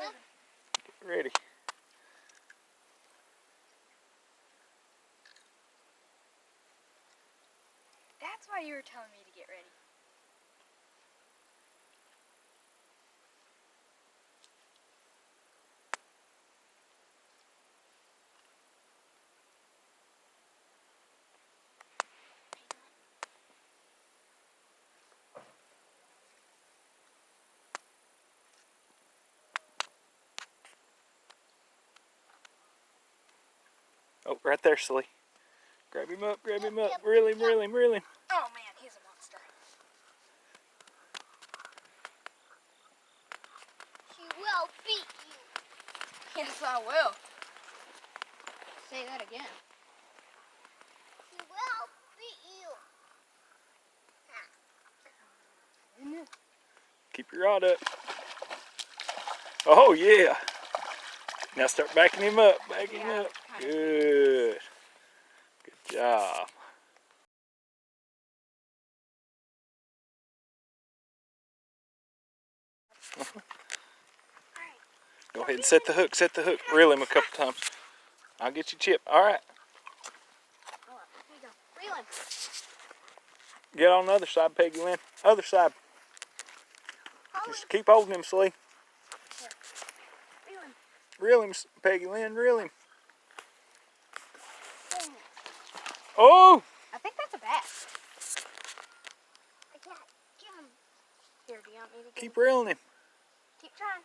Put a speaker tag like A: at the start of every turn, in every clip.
A: Get ready.
B: That's why you were telling me to get ready.
A: Oh, right there, Silly. Grab him up, grab him up. Reel him, reel him, reel him.
B: Oh man, he's a monster.
C: She will beat you.
B: Yes, I will. Say that again.
C: She will beat you.
A: Keep your rod up. Oh, yeah. Now start backing him up, backing him up. Good. Good job. Go ahead and set the hook, set the hook. Reel him a couple times. I'll get you Chip. All right.
B: Here you go. Reel him.
A: Get on the other side, Peggy Lynn. Other side. Just keep holding him, Slee.
B: Reel him.
A: Reel him, Peggy Lynn. Reel him. Oh!
B: I think that's a bass. Here, do you want me to
A: Keep reeling him.
B: keep trying?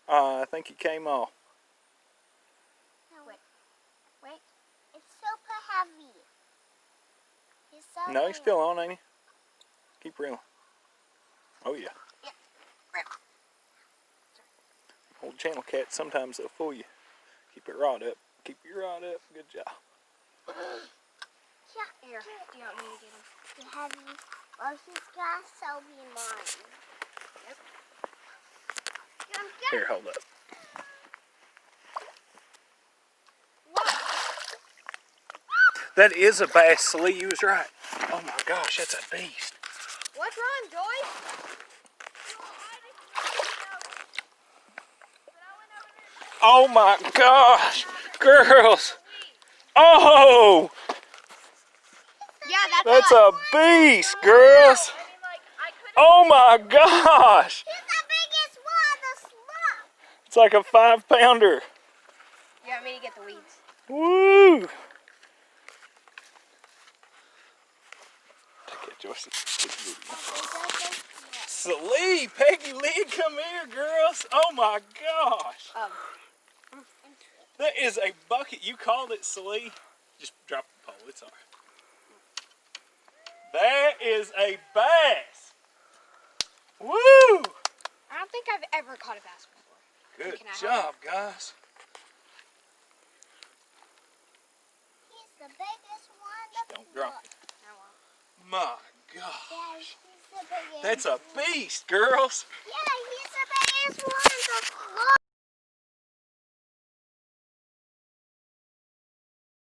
A: I think he came off.
C: No,
B: Wait. Wait.
C: it's super heavy. He's so
A: No, he's still on, ain't he? Keep reeling. Oh, yeah.
B: Reel.
A: Old channel cats, sometimes they'll fool you. Keep your rod up. Keep your rod up. Good job.
B: Here, do you want me to get him?
C: He's heavy. Well, he's got so be mine.
B: Yep.
C: Get him,
A: Here, hold up. That is a bass, Slee. You was right. Oh my gosh, that's a beast.
B: What's wrong, Joy?
A: Oh my gosh, girls. Oh,
B: Yeah,
A: that's a beast, girls. Oh my gosh.
C: He's the biggest one, the slump.
A: It's like a 5-pounder.
B: You want me to get the weeds?
A: Woo. Take it, Joyce. Slee, Peggy Lynn, come here, girls. Oh my gosh. That is a bucket. You called it, Slee. Just drop the pole. It's all right. That is a bass. Woo!
B: I don't think I've ever caught a bass before.
A: Good
B: Can I have
A: job, guys.
C: He's the biggest one, the
A: Don't drop it.
B: I won't.
A: My
C: Yeah,
A: gosh.
C: he's the biggest.
A: That's a beast, girls.
C: Yeah, he's the biggest one, the slump.